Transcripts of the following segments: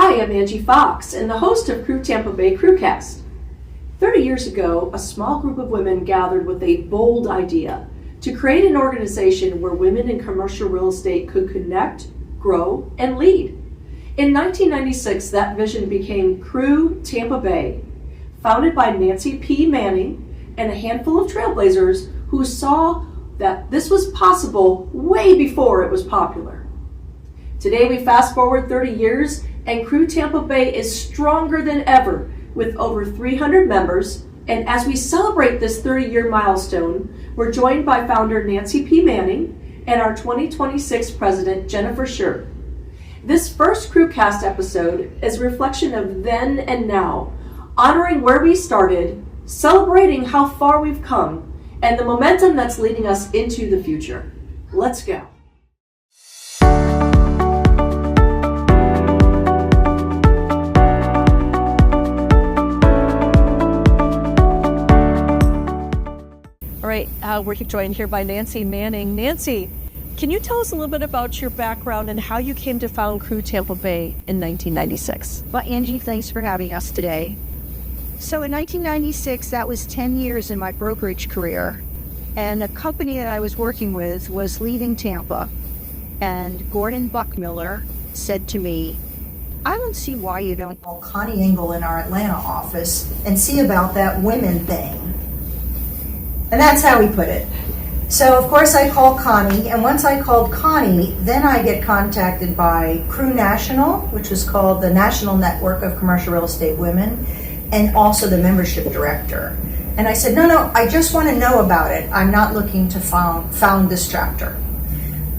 Hi, I'm Angie Fox and the host of CREW Tampa Bay CREWCast. 30 years ago, a small group of women gathered with a bold idea to create an organization where women in commercial real estate could connect, grow, and lead. In 1996, that vision became CREW Tampa Bay, founded by Nancy P. Manning and a handful of trailblazers who saw that this was possible way before it was popular. Today, we fast forward 30 years and CREW Tampa Bay is stronger than ever with over 300 members. And as we celebrate this 30-year milestone, we're joined by founder Nancy P. Manning and our 2026 president, Jennifer Scher. This first CREWcast episode is a reflection of then and now, honoring where we started, celebrating how far we've come, and the momentum that's leading us into the future. Let's go. All right, we're joined here by Nancy Manning. Nancy, can you tell us a little bit about your background and how you came to found CREW Tampa Bay in 1996? Well, Angie, thanks for having us today. So in 1996, that was 10 years in my brokerage career. And the company that I was working with was leaving Tampa. And Gordon Buckmiller said to me, I don't see why you don't call Connie Engel in our Atlanta office and see about that women thing. And that's how he put it. So, of course, I called Connie, and once I called Connie, then I get contacted by CREW National, which was called the National Network of Commercial Real Estate Women, and also the membership director. And I said, no, I just want to know about it. I'm not looking to found this chapter.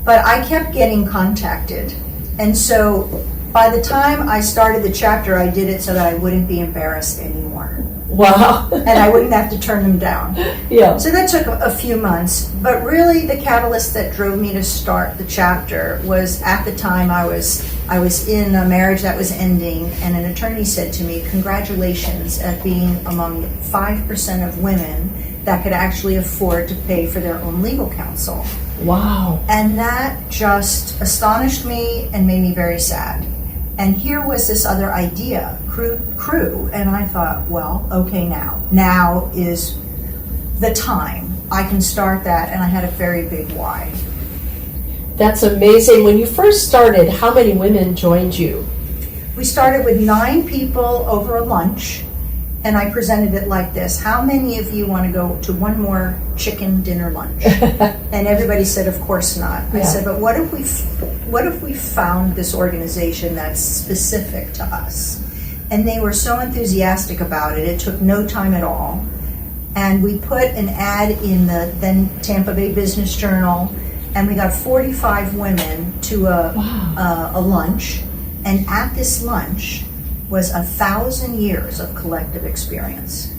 But I kept getting contacted. And so by the time I started the chapter, I did it so that I wouldn't be embarrassed anymore. Wow. And I wouldn't have to turn them down. Yeah. So that took a few months, but really the catalyst that drove me to start the chapter was at the time I was in a marriage that was ending, and an attorney said to me, congratulations at being among 5% of women that could actually afford to pay for their own legal counsel. Wow. And that just astonished me and made me very sad. And here was this other idea, CREW, and I thought, well, okay, now is the time. I can start that, and I had a very big why. That's amazing. When you first started, how many women joined you? We started with 9 people over a lunch, and I presented it like this. How many of you want to go to one more chicken dinner lunch? And everybody said, of course not. I said, but what if we found this organization that's specific to us? And they were so enthusiastic about it. It took no time at all. And we put an ad in the then Tampa Bay Business Journal, and we got 45 women to a lunch. And at this lunch was 1,000 years of collective experience.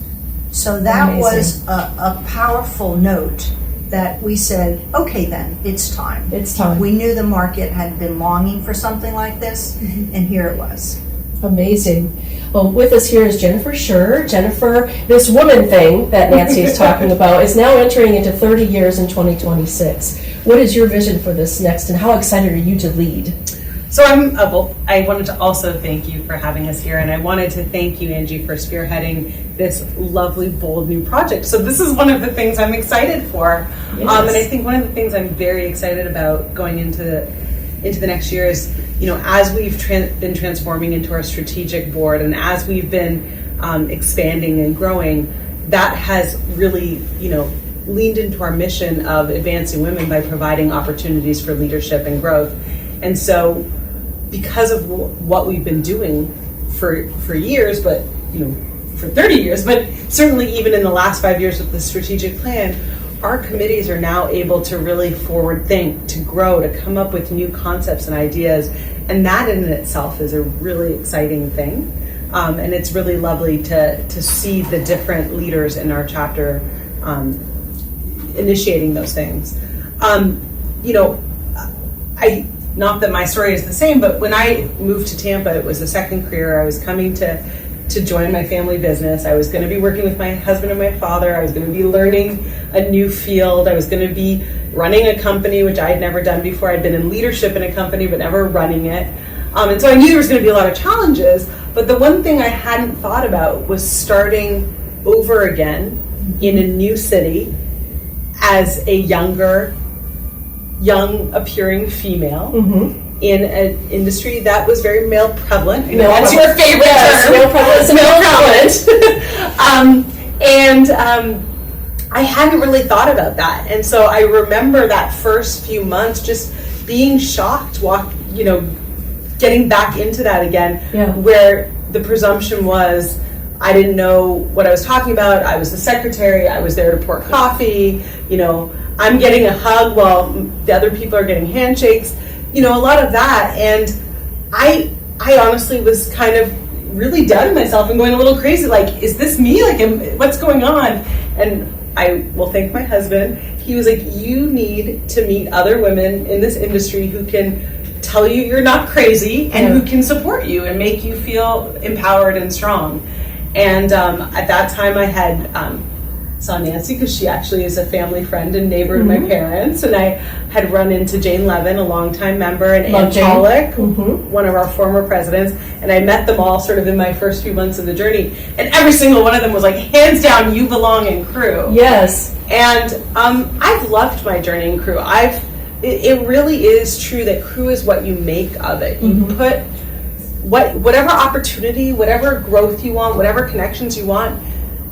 So that Amazing. Was a powerful note that we said, okay then, it's time. It's time. We knew the market had been longing for something like this, and here it was. Amazing. Well, with us here is Jennifer Scher. Jennifer, this woman thing that Nancy is talking about is now entering into 30 years in 2026. What is your vision for this next, and how excited are you to lead? So I wanted to also thank you for having us here, and I wanted to thank you, Angie, for spearheading this lovely, bold new project. So this is one of the things I'm excited for. Yes. And I think one of the things I'm very excited about going into the next year is, as we've been transforming into our strategic board, and as we've been expanding and growing, that has really, leaned into our mission of advancing women by providing opportunities for leadership and growth. And so, because of what we've been doing for years, but for 30 years, but certainly even in the last 5 years with the strategic plan, our committees are now able to really forward think, to grow, to come up with new concepts and ideas, and that in itself is a really exciting thing. And it's really lovely to see the different leaders in our chapter initiating those things. Not that my story is the same, but when I moved to Tampa, it was a second career. I was coming to join my family business. I was going to be working with my husband and my father. I was going to be learning a new field. I was going to be running a company, which I had never done before. I'd been in leadership in a company, but never running it. And so I knew there was going to be a lot of challenges, but the one thing I hadn't thought about was starting over again in a new city as a young appearing female in an industry that was very male prevalent. I know that's your favorite term. Male prevalent. I hadn't really thought about that. And so I remember that first few months just being shocked, getting back into that again, where the presumption was I didn't know what I was talking about. I was the secretary. I was there to pour coffee. I'm getting a hug while the other people are getting handshakes. A lot of that. And I honestly was kind of really doubting myself and going a little crazy. Like, is this me? Like, what's going on? And I will thank my husband. He was like, you need to meet other women in this industry who can tell you you're not crazy and who can support you and make you feel empowered and strong. And at that time I had saw Nancy because she actually is a family friend and neighbor to my parents, and I had run into Jane Levin, a longtime member, and Ann Pollock, one of our former presidents, and I met them all sort of in my first few months of the journey, and every single one of them was like, hands down, you belong in CREW. Yes. And I've loved my journey in CREW. It really is true that CREW is what you make of it. You put whatever opportunity, whatever growth you want, whatever connections you want,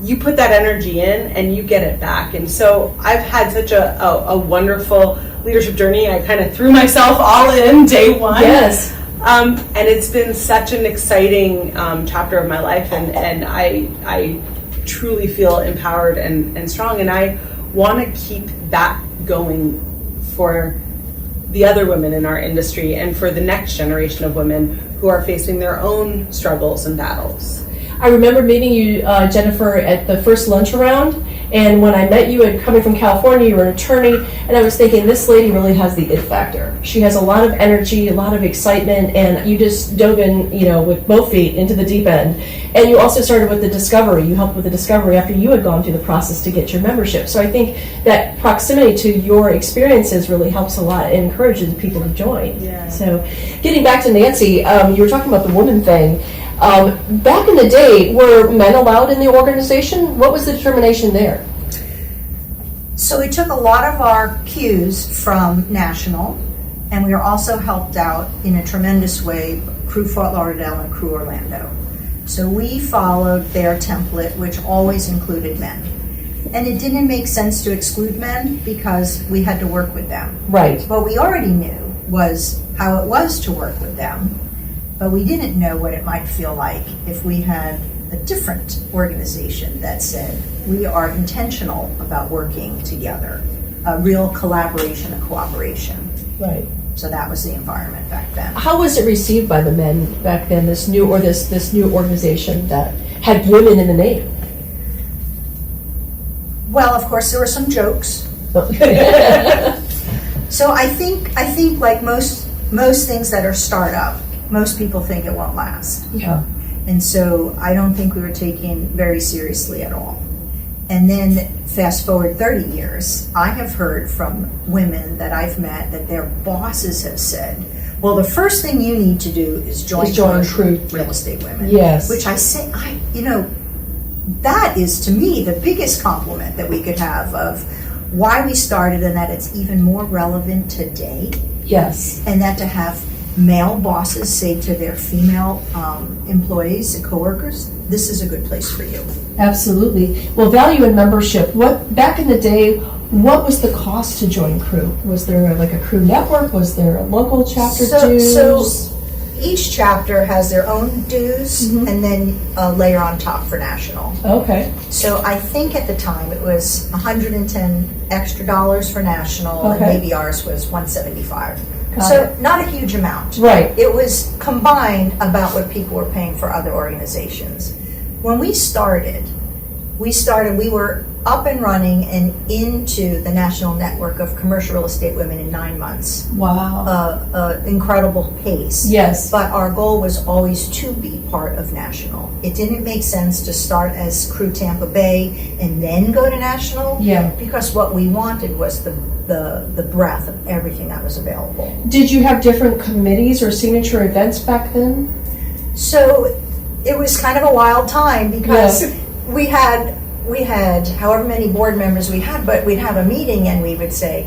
you put that energy in and you get it back. And so I've had such a wonderful leadership journey. I kind of threw myself all in day one. Yes. And it's been such an exciting chapter of my life, and I truly feel empowered and strong, and I want to keep that going for the other women in our industry and for the next generation of women who are facing their own struggles and battles. I remember meeting you, Jennifer, at the first lunch around, and when I met you and coming from California, you were an attorney, and I was thinking, this lady really has the it factor. She has a lot of energy, a lot of excitement, and you just dove in, with both feet into the deep end. And you also started with the discovery. You helped with the discovery after you had gone through the process to get your membership. So I think that proximity to your experiences really helps a lot and encourages people to join. Yeah. So getting back to Nancy, you were talking about the woman thing. Back in the day, were men allowed in the organization? What was the determination there? So we took a lot of our cues from National, and we were also helped out in a tremendous way, CREW Fort Lauderdale and CREW Orlando. So we followed their template, which always included men. And it didn't make sense to exclude men because we had to work with them. Right. What we already knew was how it was to work with them, but we didn't know what it might feel like if we had a different organization that said we are intentional about working together, a real collaboration and cooperation. Right. So that was the environment back then. How was it received by the men back then, this new organization that had women in the name? Well, of course, there were some jokes. So I think like most things that are startup, most people think it won't last. Yeah. And so I don't think we were taken very seriously at all. And then fast forward 30 years, I have heard from women that I've met that their bosses have said, well, the first thing you need to do is join CREW Real Estate Women. Yes. Which I say, that is to me the biggest compliment that we could have of why we started, and that it's even more relevant today. Yes. And that to have male bosses say to their female employees and coworkers, this is a good place for you. Absolutely. Well, value in membership. Back in the day, what was the cost to join CREW? Was there like a CREW network? Was there a local chapter dues? So each chapter has their own dues, and then a layer on top for national. Okay. So I think at the time it was $110 extra for national, and maybe ours was $175. So not a huge amount. Right. It was combined about what people were paying for other organizations. When we started, we were up and running and into the national network of commercial real estate women in 9 months. Wow. Incredible pace. Yes. But our goal was always to be part of national. It didn't make sense to start as CREW Tampa Bay and then go to national. Yeah. Because what we wanted was the breadth of everything that was available. Did you have different committees or signature events back then? So it was kind of a wild time because we had however many board members we had, but we'd have a meeting and we would say,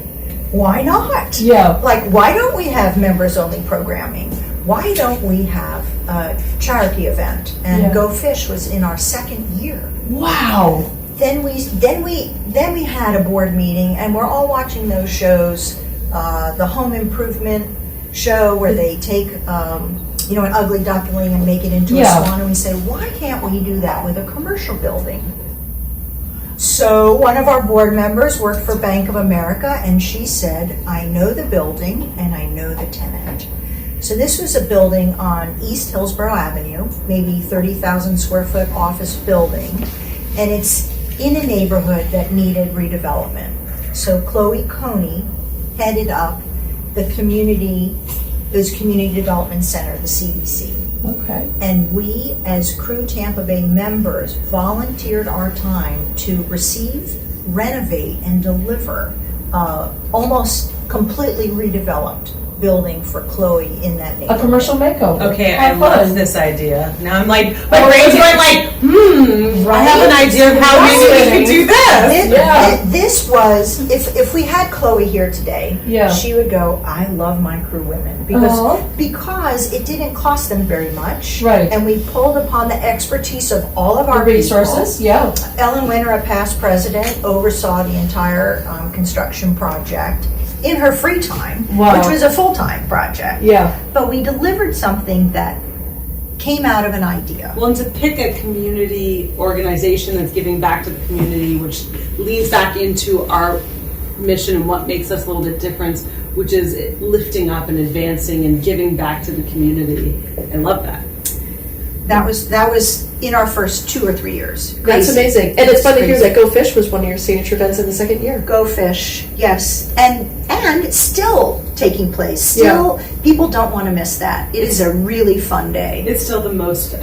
why not? Yeah. Like, why don't we have members only programming? Why don't we have a charity event? And Go Fish was in our second year. Wow. Then we had a board meeting and we're all watching those shows, the home improvement show where they take an ugly duckling and make it into a swan, and we say, why can't we do that with a commercial building? So one of our board members worked for Bank of America, and she said, I know the building and I know the tenant. So this was a building on East Hillsborough Avenue, maybe 30,000 square foot office building, and it's in a neighborhood that needed redevelopment. So Chloe Coney headed up the community development center, the CDC. Okay. And we, as CREW Tampa Bay members, volunteered our time to receive, renovate, and deliver almost completely redeveloped building for Chloe in that neighborhood. A commercial makeover. Okay, How I fun. love this idea. Now I'm like, my brain's going like, I have an idea of how maybe we can do this. This was, if we had Chloe here today, she would go, I love my CREW women. Because it didn't cost them very much. Right. And we pulled upon the expertise of all of our resources. people. Ellen Winter, a past president, oversaw the entire construction project in her free time, which was a full-time project. Yeah. But we delivered something that came out of an idea. Well, and to pick a community organization that's giving back to the community, which leads back into our mission and what makes us a little bit different, which is lifting up and advancing and giving back to the community. I love that. That was in our first 2 or 3 years. That's amazing. And it's fun to hear that Go Fish was one of your signature events in the second year. Go Fish, yes. And still taking place. Still, people don't want to miss that. It is a really fun day. It's still the most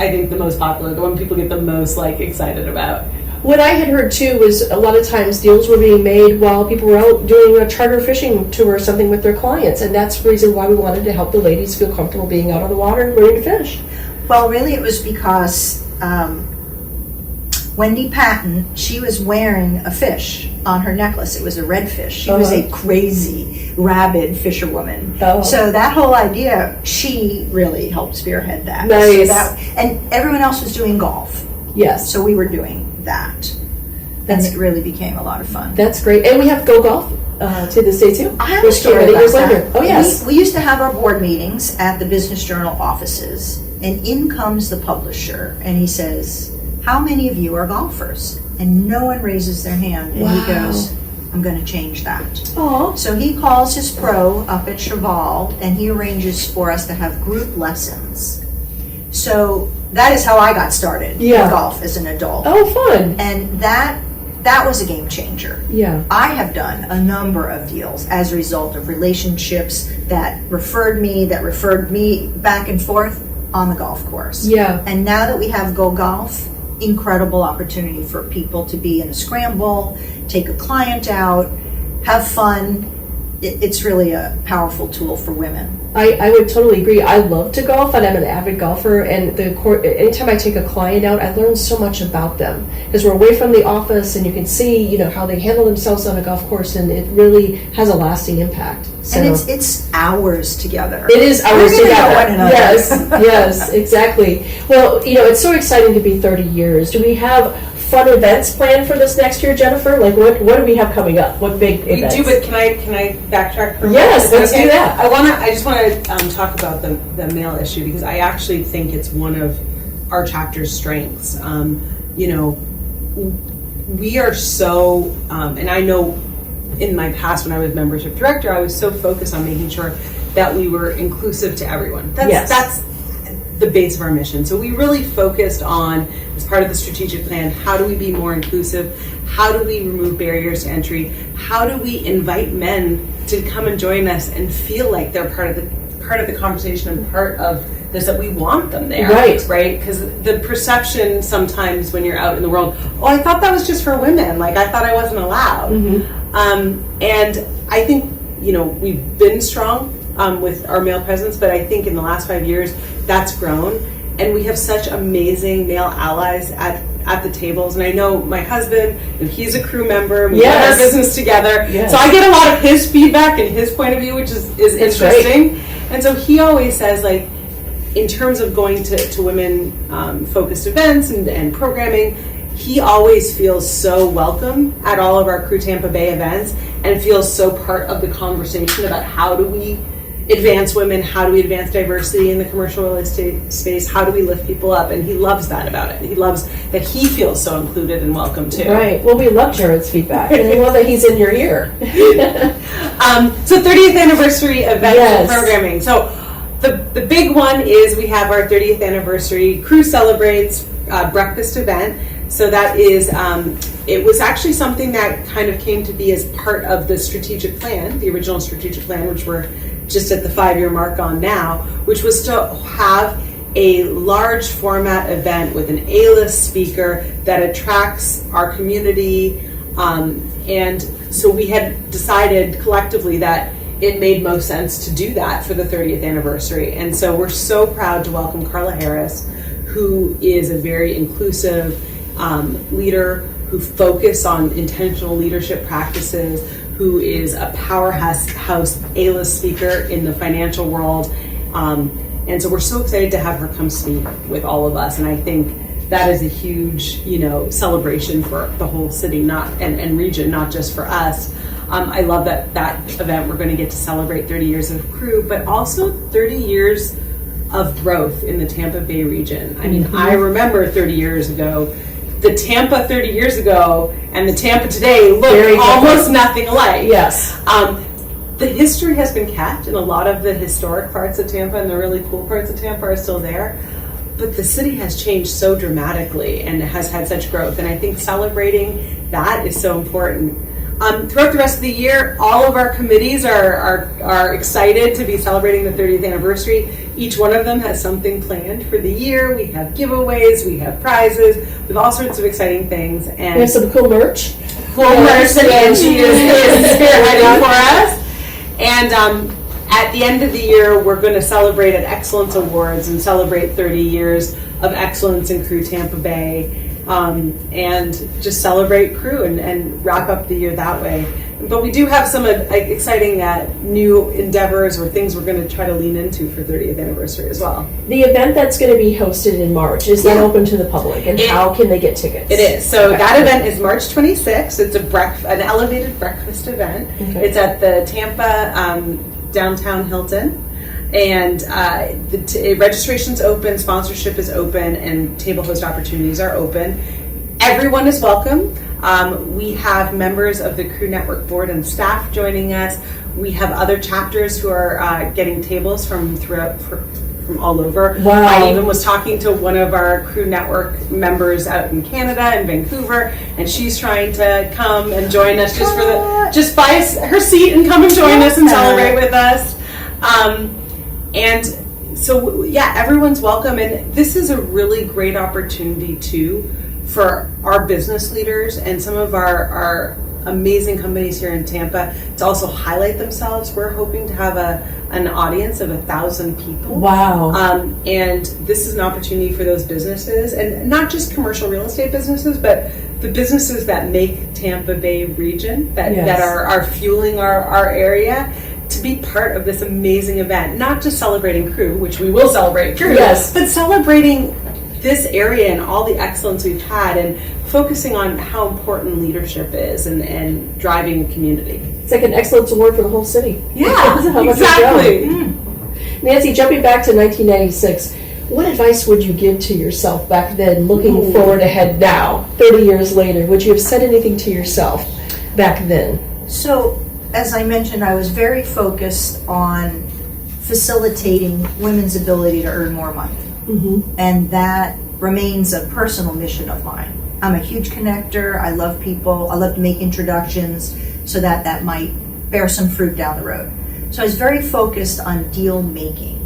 popular, the one people get the most excited about. What I had heard too was a lot of times deals were being made while people were out doing a charter fishing tour or something with their clients, and that's the reason why we wanted to help the ladies feel comfortable being out on the water and learning to fish. Well, really it was because Wendy Patton, she was wearing a fish on her necklace. It was a redfish. She was a crazy, rabid fisherwoman. So that whole idea, she really helped spearhead that. Nice. So and everyone else was doing golf. Yes. So we were doing that. And it really became a lot of fun. That's great. And we have Go Golf to this day too. I have a story about years that. later. Oh yes. We used to have our board meetings at the Business Journal offices, and in comes the publisher, and he says, how many of you are golfers? And no one raises their hand, and he goes, I'm going to change that. Aww. So he calls his pro up at Cheval, and he arranges for us to have group lessons. So that is how I got started in golf as an adult. Oh, fun. And that was a game changer. Yeah. I have done a number of deals as a result of relationships that referred me back and forth on the golf course. Yeah. And now that we have Go Golf, incredible opportunity for people to be in a scramble, take a client out, have fun. It's really a powerful tool for women. I would totally agree. I love to golf, and I'm an avid golfer. And anytime I take a client out, I learn so much about them because we're away from the office, and you can see, how they handle themselves on a golf course, and it really has a lasting impact. So, and it's hours together. It is hours together. Know one another. Yes, exactly. Well, it's so exciting to be 30 years. Do we have fun events planned for this next year, Jennifer? What do we have coming up? What big events? We do, but can I backtrack for a Yes, minute? let's do that. I just want to talk about the male issue because I actually think it's one of our chapter's strengths. We are so, and I know in my past when I was membership director, I was so focused on making sure that we were inclusive to everyone. That's the base of our mission. So we really focused on, as part of the strategic plan, how do we be more inclusive? How do we remove barriers to entry? How do we invite men to come and join us and feel like they're part of the conversation and part of this, that we want them there, right? Because the perception sometimes when you're out in the world, oh, I thought that was just for women. Like, I thought I wasn't allowed. And I think, we've been strong with our male presence, but I think in the last 5 years that's grown, and we have such amazing male allies at the tables. And I know my husband, and he's a CREW member, and we run our business together. So I get a lot of his feedback and his point of view, which is interesting. Great. And so he always says, like, in terms of going to women focused events and programming, he always feels so welcome at all of our CREW Tampa Bay events, and feels so part of the conversation about how do we advance women, how do we advance diversity in the commercial real estate space, how do we lift people up, and he loves that about it. He loves that he feels so included and welcome too. Right. Well, we love Jared's feedback, and we love that he's in your ear. So 30th anniversary events and programming. So the big one is we have our 30th anniversary CREW Celebrates breakfast event. So that is, it was actually something that kind of came to be as part of the strategic plan, the original strategic plan, which we're just at the 5-year mark on now, which was to have a large format event with an A-list speaker that attracts our community. And so we had decided collectively that it made most sense to do that for the 30th anniversary. And so we're so proud to welcome Carla Harris, who is a very inclusive leader who focus on intentional leadership practices, who is a powerhouse A-list speaker in the financial world. And so we're so excited to have her come speak with all of us. And I think that is a huge, celebration for the whole city, and region, not just for us. I love that event. We're going to get to celebrate 30 years of CREW, but also 30 years of growth in the Tampa Bay region. I mean, I remember 30 years ago, the Tampa 30 years ago and the Tampa today look almost nothing alike. Yes. The history has been kept, and a lot of the historic parts of Tampa and the really cool parts of Tampa are still there. But the city has changed so dramatically and has had such growth. And I think celebrating that is so important. Throughout the rest of the year, all of our committees are excited to be celebrating the 30th anniversary. Each one of them has something planned for the year. We have giveaways, we have prizes, we have all sorts of exciting things. And we have some cool merch. Merch that Angie is spearheading for us. And at the end of the year, we're going to celebrate at Excellence Awards and celebrate 30 years of excellence in CREW Tampa Bay. And just celebrate CREW and wrap up the year that way. But we do have some exciting new endeavors or things we're going to try to lean into for 30th anniversary as well. The event that's going to be hosted in March, is that open to the public? And how can they get tickets? It is. So that event is March 26th. It's an elevated breakfast event. Okay. It's at the Tampa downtown Hilton. And registration's open, sponsorship is open, and table host opportunities are open. Everyone is welcome. We have members of the CREW Network board and staff joining us. We have other chapters who are getting tables from all over. Wow. I even was talking to one of our CREW Network members out in Canada, in Vancouver, and she's trying to come and join us just buy her seat and come and join us and celebrate with us. And so, everyone's welcome. And this is a really great opportunity, too, for our business leaders and some of our amazing companies here in Tampa to also highlight themselves. We're hoping to have an audience of 1,000 people. Wow. And this is an opportunity for those businesses, and not just commercial real estate businesses, but the businesses that make Tampa Bay region, that are fueling our area, to be part of this amazing event, not just celebrating CREW, which we will celebrate CREW, but celebrating this area and all the excellence we've had, and focusing on how important leadership is and driving a community. It's like an excellence award for the whole city. Yeah, exactly. Nancy, jumping back to 1996, what advice would you give to yourself back then, looking forward ahead now, 30 years later? Would you have said anything to yourself back then? So, as I mentioned, I was very focused on facilitating women's ability to earn more money. And that remains a personal mission of mine. I'm a huge connector. I love people. I love to make introductions so that might bear some fruit down the road. So I was very focused on deal making.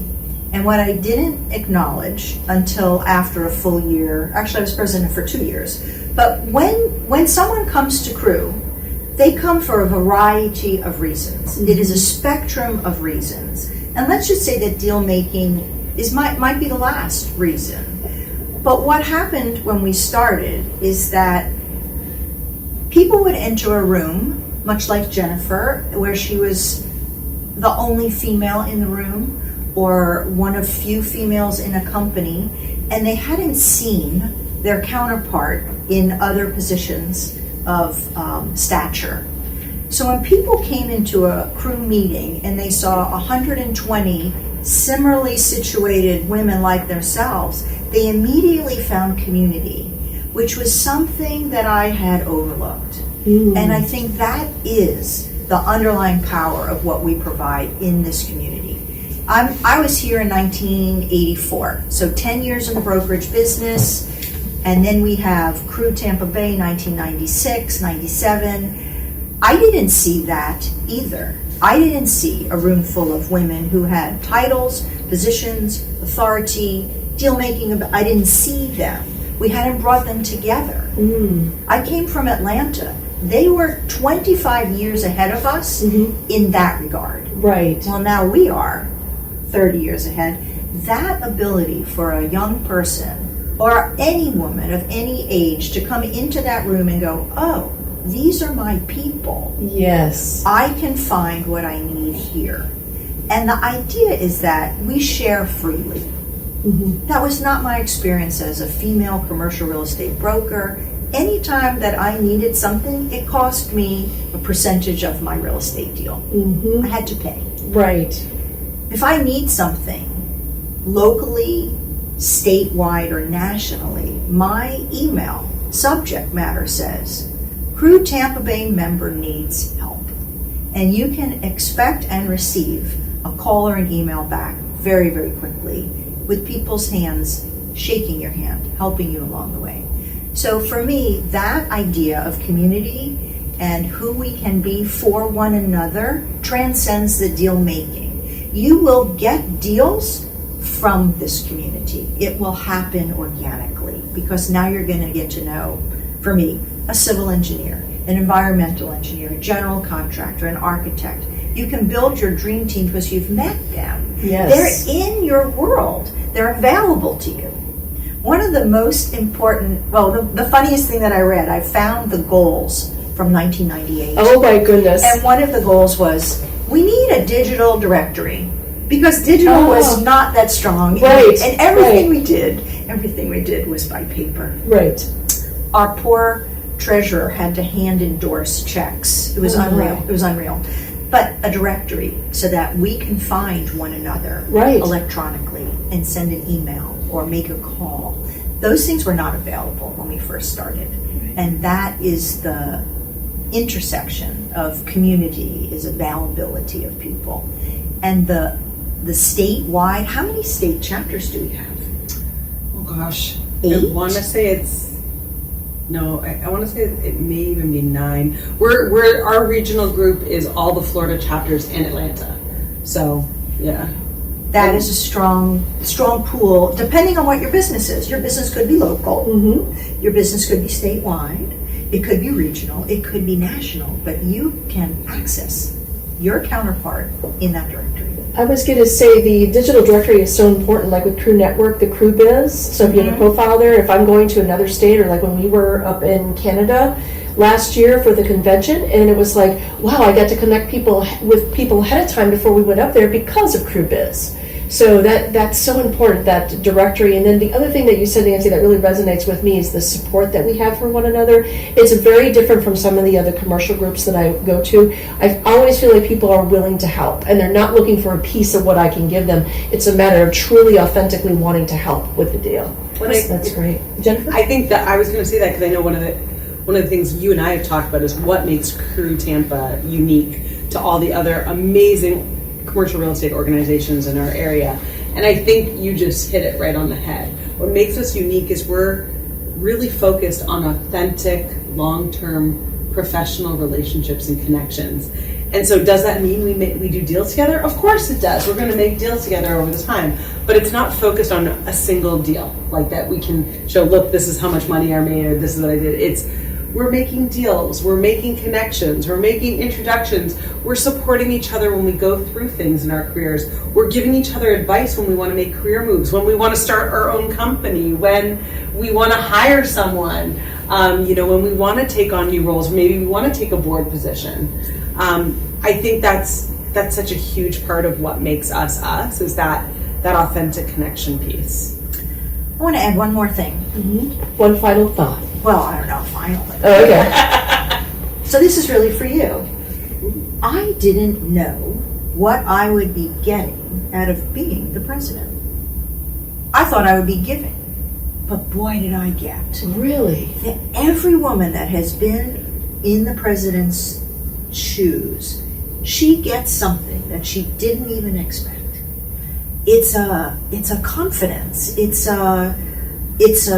And what I didn't acknowledge until after a full year, actually I was president for 2 years, but when someone comes to CREW, they come for a variety of reasons. It is a spectrum of reasons. And let's just say that deal making might be the last reason. But what happened when we started is that people would enter a room, much like Jennifer, where she was the only female in the room or one of few females in a company, and they hadn't seen their counterpart in other positions of stature. So when people came into a CREW meeting and they saw 120 similarly situated women like themselves, they immediately found community, which was something that I had overlooked. And I think that is the underlying power of what we provide in this community. I was here in 1984, so 10 years in the brokerage business, and then we have CREW Tampa Bay, 1996, 97. I didn't see that either. I didn't see a room full of women who had titles, positions, authority, deal making. I didn't see them. We hadn't brought them together. I came from Atlanta. They were 25 years ahead of us in that regard. Right. Well, now we are 30 years ahead. That ability for a young person or any woman of any age to come into that room and go, oh, these are my people. Yes. I can find what I need here. And the idea is that we share freely. That was not my experience as a female commercial real estate broker. Anytime that I needed something, it cost me a percentage of my real estate deal. I had to pay. Right. If I need something locally, statewide, or nationally, my email subject matter says, CREW Tampa Bay member needs help. And you can expect and receive a call or an email back very, very quickly with people's hands shaking your hand, helping you along the way. So for me, that idea of community and who we can be for one another transcends the deal making. You will get deals from this community. It will happen organically because now you're going to get to know, for me, a civil engineer, an environmental engineer, a general contractor, an architect. You can build your dream team because you've met them. Yes. They're in your world. They're available to you. One of the most important, well, the funniest thing that I read, I found the goals from 1998. Oh my goodness. And one of the goals was, we need a digital directory because digital was not that strong. Right. And everything we did was by paper. Right. Our poor treasurer had to hand endorse checks. It was unreal. It was unreal. But a directory so that we can find one another electronically and send an email or make a call. Those things were not available when we first started. And that is the intersection of community, is availability of people. And the statewide, how many state chapters do we have? Oh gosh. 8? I want to say I want to say it may even be 9. Our regional group is all the Florida chapters in Atlanta. So, yeah. That is a strong pool, depending on what your business is. Your business could be local. Your business could be statewide. It could be regional. It could be national. But you can access your counterpart in that directory. I was going to say the digital directory is so important, like with CREW Network, the CREW Biz. So if you have a profile there, if I'm going to another state, or like when we were up in Canada last year for the convention, and it was like, wow, I got to connect with people ahead of time before we went up there because of CREW Biz. So that's so important, that directory. And then the other thing that you said, Nancy, that really resonates with me is the support that we have for one another. It's very different from some of the other commercial groups that I go to. I always feel like people are willing to help, and they're not looking for a piece of what I can give them. It's a matter of truly, authentically wanting to help with the deal. That's great. Jennifer? I think that I was going to say that because I know one of the things you and I have talked about is what makes CREW Tampa unique to all the other amazing commercial real estate organizations in our area. And I think you just hit it right on the head. What makes us unique is we're really focused on authentic, long-term professional relationships and connections. And so does that mean we do deals together? Of course it does. We're going to make deals together over the time. But it's not focused on a single deal like that we can show, look, this is how much money I made, or this is what I did. We're making deals, we're making connections, we're making introductions, we're supporting each other when we go through things in our careers, we're giving each other advice when we want to make career moves, when we want to start our own company, when we want to hire someone, when we want to take on new roles, maybe we want to take a board position. I think that's such a huge part of what makes us, is that authentic connection piece. I want to add one more thing. One final thought. Well, I don't know, finally. Oh, okay. So this is really for you. I didn't know what I would be getting out of being the president. I thought I would be giving, but boy did I get. Really? Every woman that has been in the president's shoes, she gets something that she didn't even expect. It's a confidence. It's a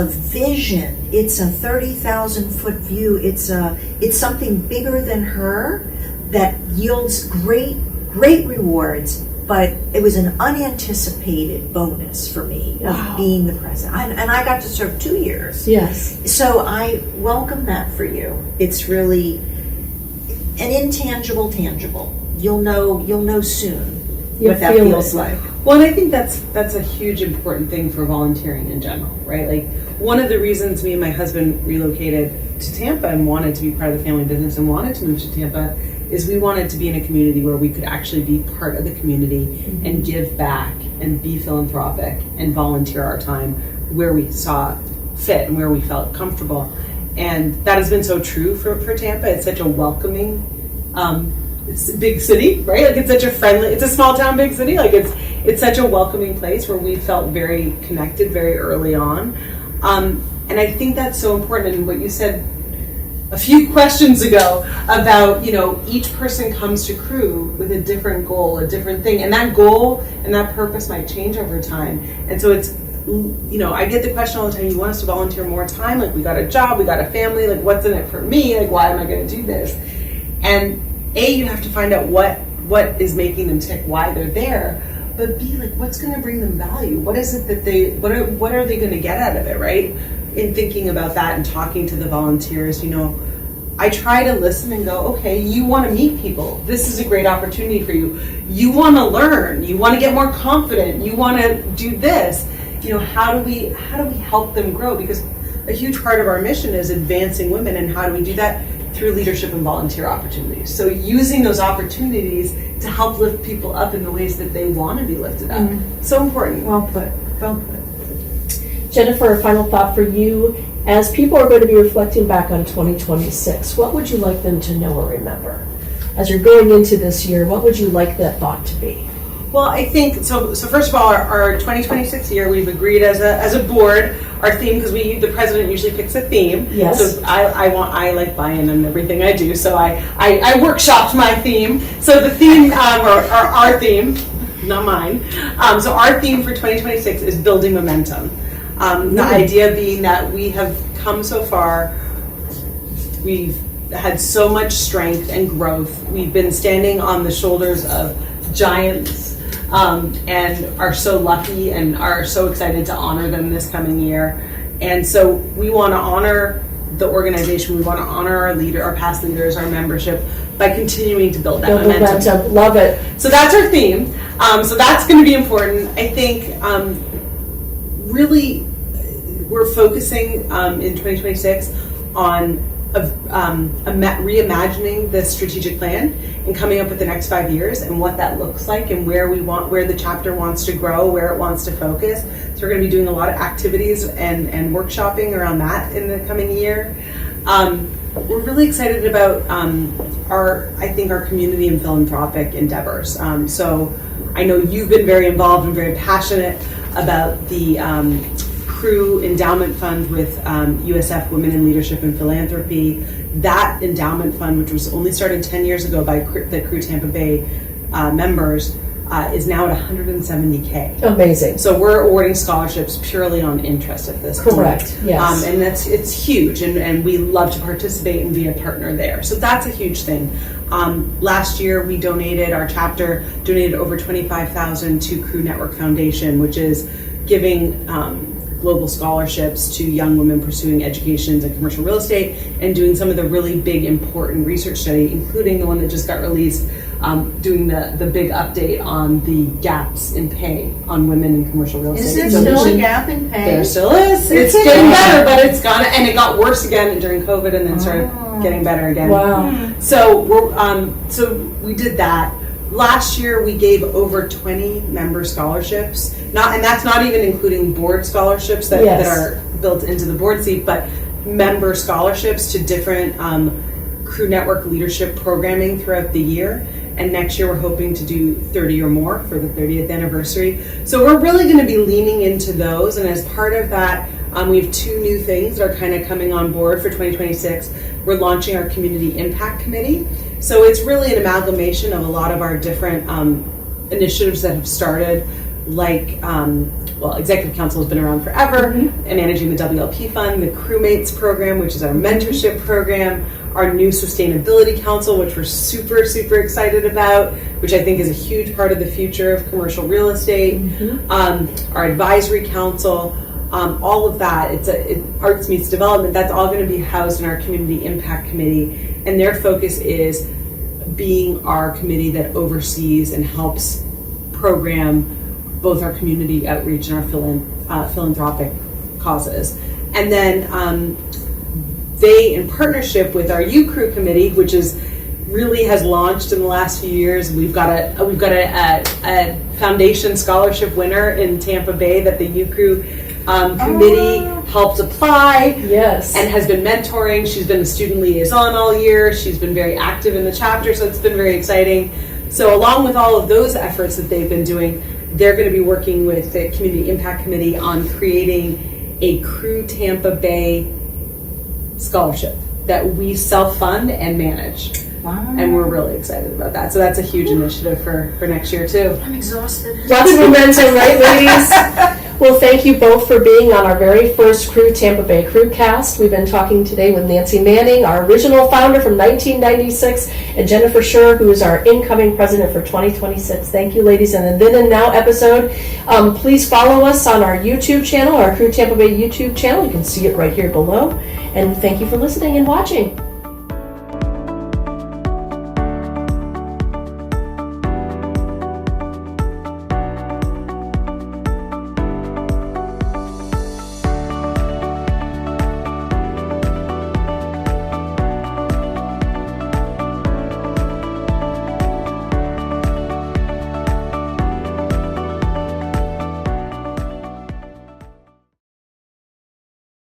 vision. It's a 30,000-foot view. It's something bigger than her that yields great rewards. But it was an unanticipated bonus for me of being the president, and I got to serve 2 years. Yes. So I welcome that for you. It's really an intangible, tangible. You'll know soon what that feels like. Well, and I think that's a huge important thing for volunteering in general, right? Like, one of the reasons me and my husband relocated to Tampa and wanted to be part of the family business and wanted to move to Tampa is we wanted to be in a community where we could actually be part of the community and give back and be philanthropic and volunteer our time where we saw fit and where we felt comfortable. And that has been so true for Tampa. It's such a welcoming, it's a big city, right? Like, it's such a friendly, it's a small town, big city. Like, it's such a welcoming place where we felt very connected very early on. And I think that's so important. And what you said a few questions ago about, each person comes to CREW with a different goal, a different thing. And that goal and that purpose might change over time. And so it's, I get the question all the time, you want us to volunteer more time? Like, we got a job, we got a family, like, what's in it for me? Like, why am I going to do this? And you have to find out what is making them tick, why they're there. But B, like, what's going to bring them value? What is it that what are they going to get out of it, right? In thinking about that and talking to the volunteers, I try to listen and go, okay, you want to meet people. This is a great opportunity for you. You want to learn. You want to get more confident. You want to do this. How do we help them grow? Because a huge part of our mission is advancing women, and how do we do that? Through leadership and volunteer opportunities. So using those opportunities to help lift people up in the ways that they want to be lifted up. So important. Well put. Jennifer, a final thought for you. As people are going to be reflecting back on 2026, what would you like them to know or remember? As you're going into this year, what would you like that thought to be? Well, I think, so first of all, our 2026 year, we've agreed as a board, our theme, because the president usually picks a theme. Yes. So I like buy-in on everything I do, so I workshopped my theme. So the theme, or our theme, not mine. So our theme for 2026 is building momentum. The idea being that we have come so far, we've had so much strength and growth. We've been standing on the shoulders of giants, and are so lucky and are so excited to honor them this coming year. And so we want to honor the organization. We want to honor our past leaders, our membership, by continuing to build that momentum. Love it. So that's our theme. So that's going to be important. I think really we're focusing in 2026 on reimagining the strategic plan and coming up with the next 5 years and what that looks like and where the chapter wants to grow, where it wants to focus. So we're going to be doing a lot of activities and workshopping around that in the coming year. We're really excited about our community and philanthropic endeavors. So I know you've been very involved and very passionate about the CREW Endowment Fund with USF Women in Leadership and Philanthropy. That endowment fund, which was only started 10 years ago by the CREW Tampa Bay members, is now at $170K. Amazing. So we're awarding scholarships purely on interest at this point. Correct, yes. And it's huge, and we love to participate and be a partner there. So that's a huge thing. Last year, our chapter donated over $25,000 to CREW Network Foundation, which is giving global scholarships to young women pursuing educations in commercial real estate and doing some of the really big, important research study, including the one that just got released, doing the big update on the gaps in pay on women in commercial real estate. Is there still a gap in pay? There still is. It's getting better, but it's gone, and it got worse again during COVID, and then started getting better again. Wow. So so we did that. Last year we gave over 20 member scholarships. And that's not even including board scholarships that are built into the board seat, but member scholarships to different CREW Network leadership programming throughout the year. And next year we're hoping to do 30 or more for the 30th anniversary. So we're really going to be leaning into those. And as part of that, we have two new things that are kind of coming on board for 2026. We're launching our Community Impact Committee. So it's really an amalgamation of a lot of our different initiatives that have started, like, Executive Council has been around forever, and managing the WLP Fund, the Crewmates program, which is our mentorship program, our new Sustainability Council, which we're super, super excited about, which I think is a huge part of the future of commercial real estate, our Advisory Council, all of that. It's Arts Meets Development. That's all going to be housed in our Community Impact Committee. And their focus is being our committee that oversees and helps program both our community outreach and our philanthropic causes. And then they, in partnership with our UCREW committee, which really has launched in the last few years, we've got a foundation scholarship winner in Tampa Bay that the UCREW committee helped apply, and has been mentoring. She's been a student liaison all year. She's been very active in the chapter, so it's been very exciting. So along with all of those efforts that they've been doing, they're going to be working with the Community Impact Committee on creating a CREW Tampa Bay scholarship that we self-fund and manage. Wow. And we're really excited about that. So that's a huge initiative for next year too. I'm exhausted. Lots of momentum, right, ladies? Well, thank you both for being on our very first CREW Tampa Bay CREWcast. We've been talking today with Nancy Manning, our original founder from 1996, and Jennifer Schur, who is our incoming president for 2026. Thank you, ladies. And the Then and Now episode, please follow us on our YouTube channel, our CREW Tampa Bay YouTube channel. You can see it right here below. And thank you for listening and watching.